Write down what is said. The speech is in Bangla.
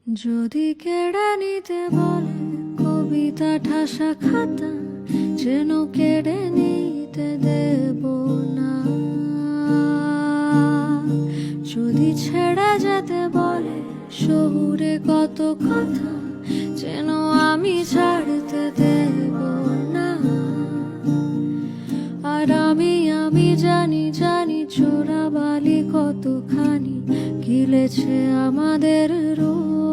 যদি কেড়ে নিতে বলে কবিতা ঠাসা খাতা, যেন কেড়ে নিতে দেব না। যদি ছেড়ে যেতে বলে শহুরে কত কথা, যেন আমি ছাড়তে দেব না। আর আমি জানি চোরাবালি কতখানি গিলেছে আমাদের রূপ।